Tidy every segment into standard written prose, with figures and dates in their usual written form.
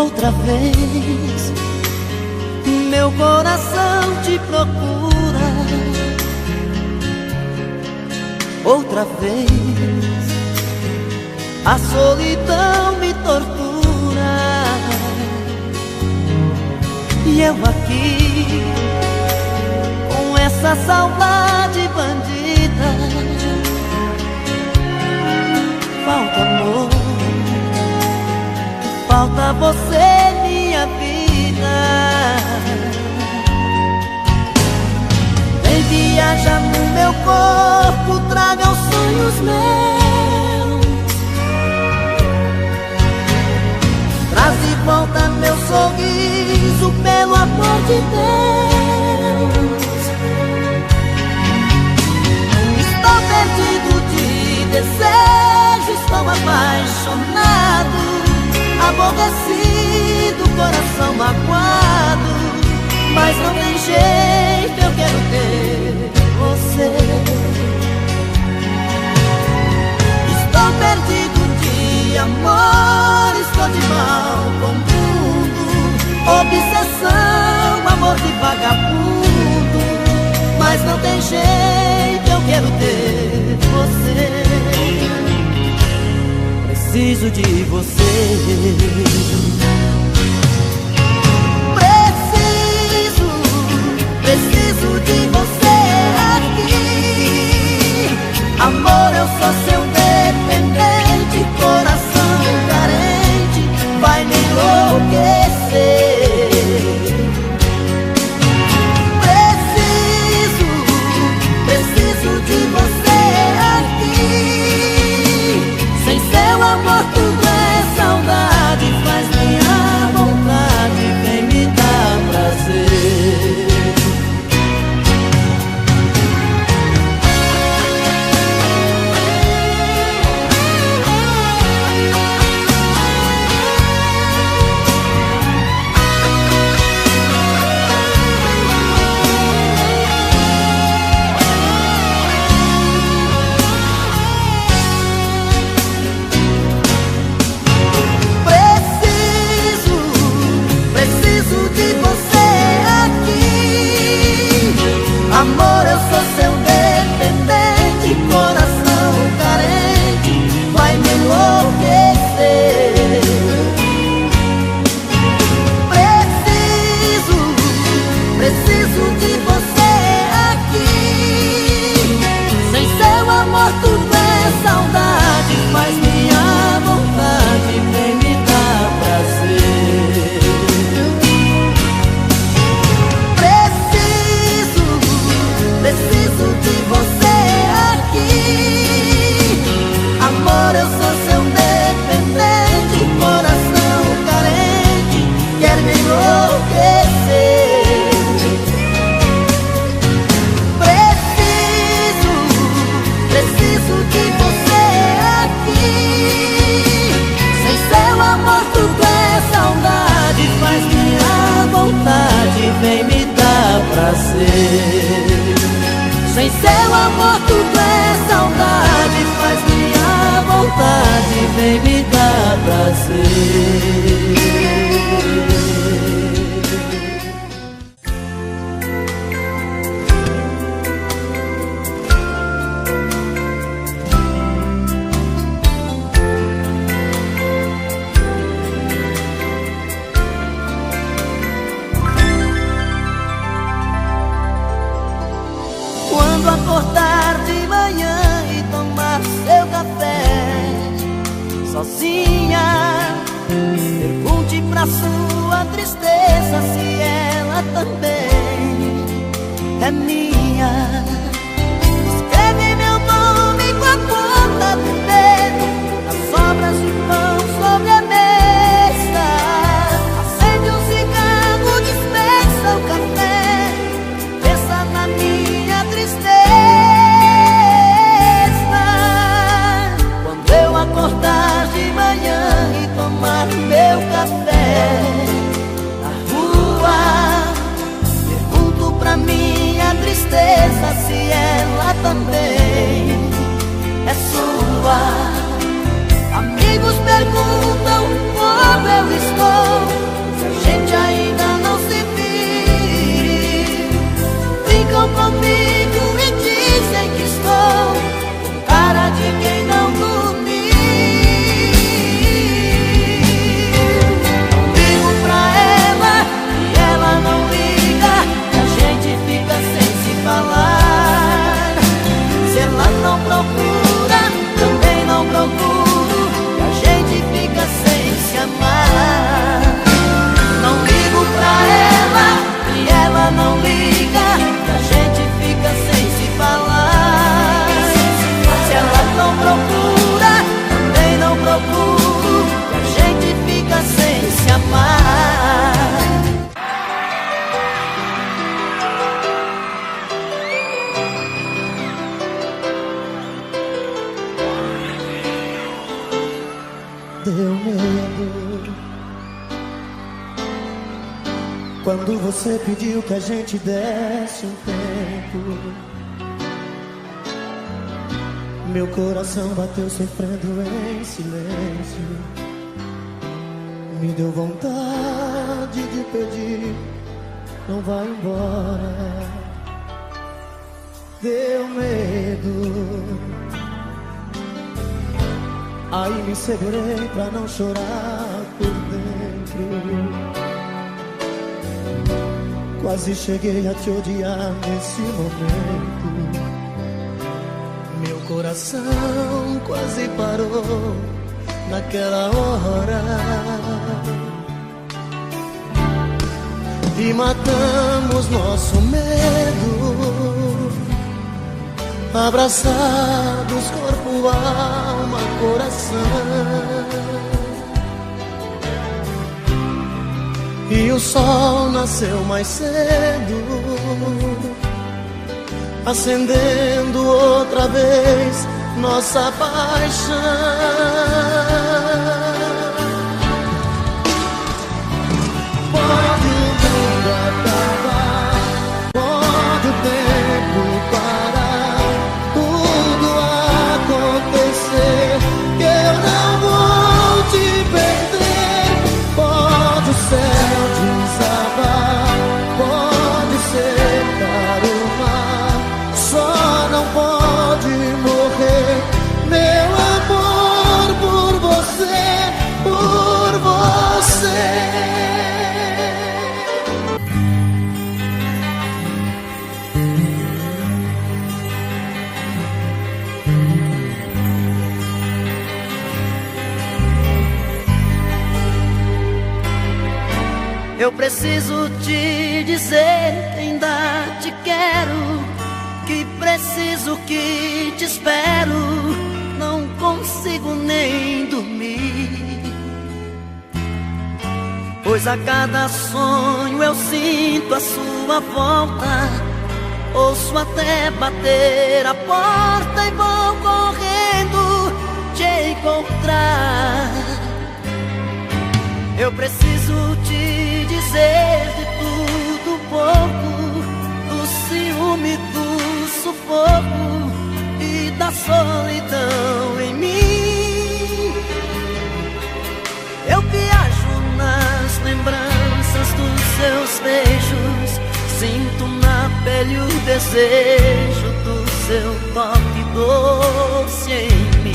Outra vez meu coração te procura. Outra vez a solidão me tortura. E eu aqui com essa saudade bandida. Falta amor, falta você, minha vida. Vem viajar no meu corpo, traga os sonhos meus. Traz de volta meu sorriso, pelo amor de Deus. Estou perdido de desejo, estou apaixonado, aborrecido, coração magoado. Mas não tem jeito, eu quero ter você. Estou perdido de amor, estou de mal com o mundo. Obsessão, amor de vagabundo. Mas não tem jeito, eu quero ter você. Preciso de você. Preciso de você aqui. Amor, eu sou seu dependente, coração carente, vai me enlouquecer. Preciso de você aqui. Sem seu amor tudo é saudade, faz minha vontade, vem me dar prazer. Amor, eu sou seu dependente, coração carente, vai me enlouquecer. Preciso de você aqui. Sem seu amor tudo é saudade, faz minha vontade, vem me dar prazer. Preciso de você aqui. Amor, eu sou seu dependente, coração carente, quer me enlouquecer. Preciso de você aqui. Sem seu amor tudo é saudade, faz minha vontade, vem me dar prazer. Sem seu amor tudo é saudade, faz minha vontade, vem me dar prazer. Quando acordar de manhã e tomar seu café sozinha, pergunte pra sua tristeza se ela também é minha. Escreve meu nome com a ponta do dedo nas sobras de pão sobre a mesa. Acende um cigarro, dispensa o café, pensa na minha tristeza. Quando eu acordar de manhã e tomar meu café na rua, pergunto pra minha tristeza se Quando você pediu que a gente desse um tempo, meu coração bateu sofrendo em silêncio. Me deu vontade de pedir, não vai embora. Deu medo, aí me segurei pra não chorar por dentro. Quase cheguei a te odiar nesse momento. Meu coração quase parou naquela hora. E matamos nosso medo, abraçados, corpo, alma, coração. E o sol nasceu mais cedo, acendendo outra vez nossa paixão. Pode o mundo acabar, pode o tempo parar, tudo acontecer, que eu não vou te perder. Pode o céu desabar, pode secar o mar, só não pode morrer meu amor por você, por você. Eu preciso te dizer que ainda te quero, que preciso, que te espero, não consigo nem dormir. Pois a cada sonho eu sinto a sua volta, ouço até bater a porta e vou correndo te encontrar. Eu preciso te dizer de tudo um pouco, do ciúme, do sufoco e da solidão em mim. Eu viajo nas lembranças dos seus beijos, sinto na pele o desejo do seu toque doce em mim.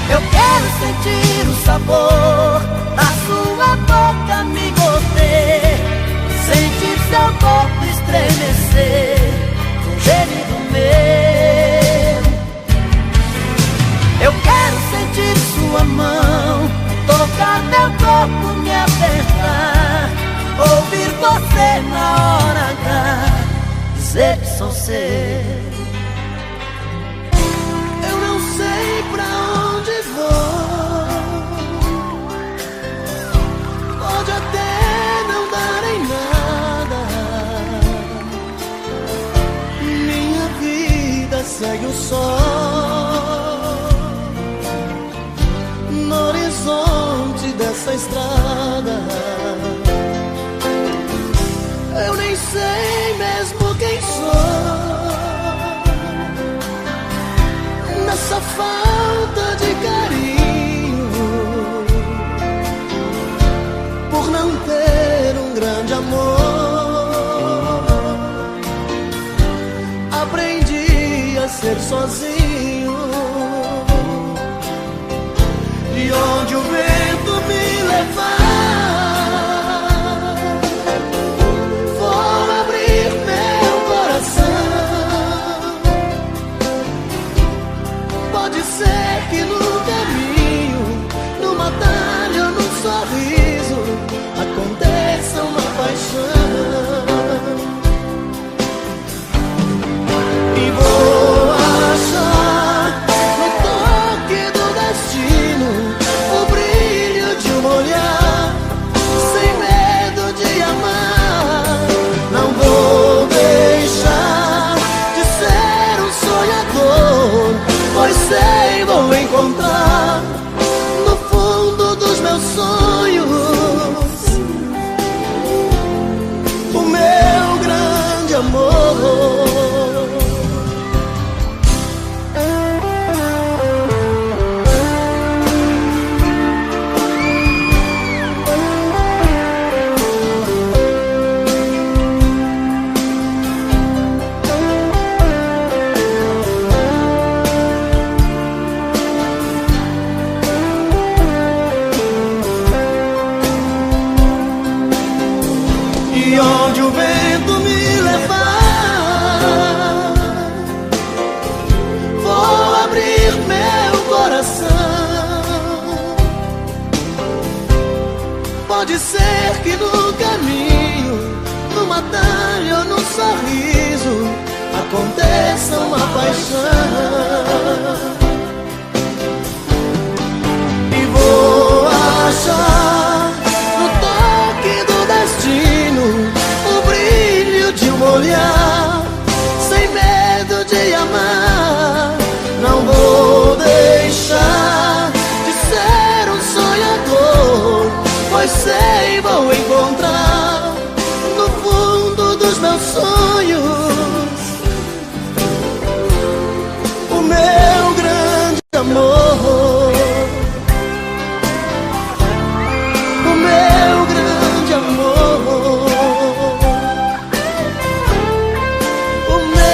Eu quero sentir o sabor da sua boca me morder, sentir seu corpo estremecer com gemido meu. Eu quero sentir sua mão tocar meu corpo, me apertar, ouvir você na hora H dizer que sou seu. Eu não sei pra onde vou, pode até não dar em nada. Minha vida segue o sol no horizonte dessa estrada. Eu nem sei mesmo quem sou nessa falta de carinho, por não ter um grande amor. Aprendi a ser sozinho, e onde o vento me levar, vou abrir meu coração. Pode ser que no caminho, numa tarde ou num sorriso, aconteça uma paixão. E vou achar no toque do destino o brilho de um olhar, sem medo de amar. Não vou deixar de ser um sonhador, pois sei vou encontrar no fundo dos meus sonhos pode ser que no caminho, numa tarde ou num sorriso, aconteça uma paixão. E vou achar no toque do destino o brilho de um olhar, sem medo de amar. Não vou deixar de ser um sonhador, pois sei vou encontrar no fundo dos meus sonhos o meu grande amor, o meu grande amor, o meu.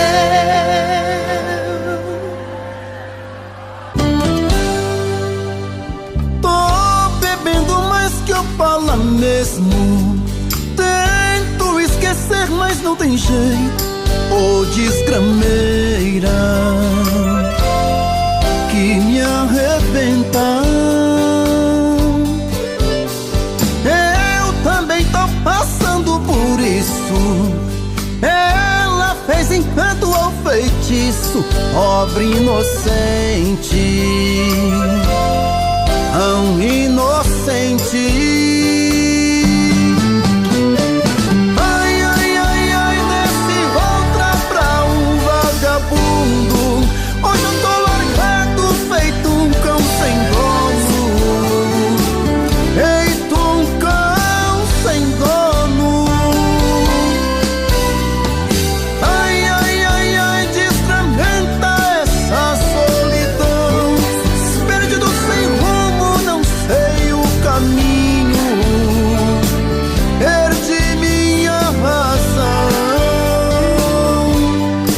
Tô bebendo mais que eu falo mesmo, tento esquecer mas não tem jeito. Ô desgrameira que me arrebenta, eu também tô passando por isso. Ela fez encanto ou feitiço, pobre inocente, tão inocente. Hoje eu tô largado, feito um cão sem dono, feito um cão sem dono. Ai, ai, ai, ai, desgramenta essa solidão, perdido sem rumo, não sei o caminho, perdi minha razão.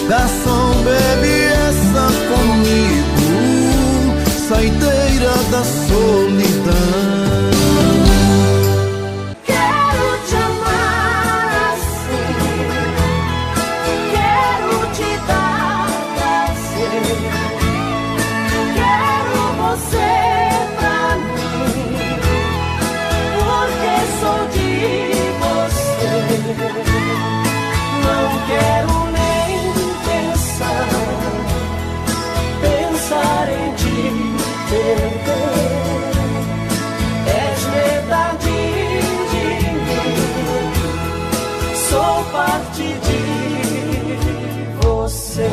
Garçom, bebe comigo, saideira da solidão. Quero te amar assim, quero te dar prazer, quero você pra mim, porque sou de você. Não quero nem pensar em te perder. És metade de mim, sou parte de você.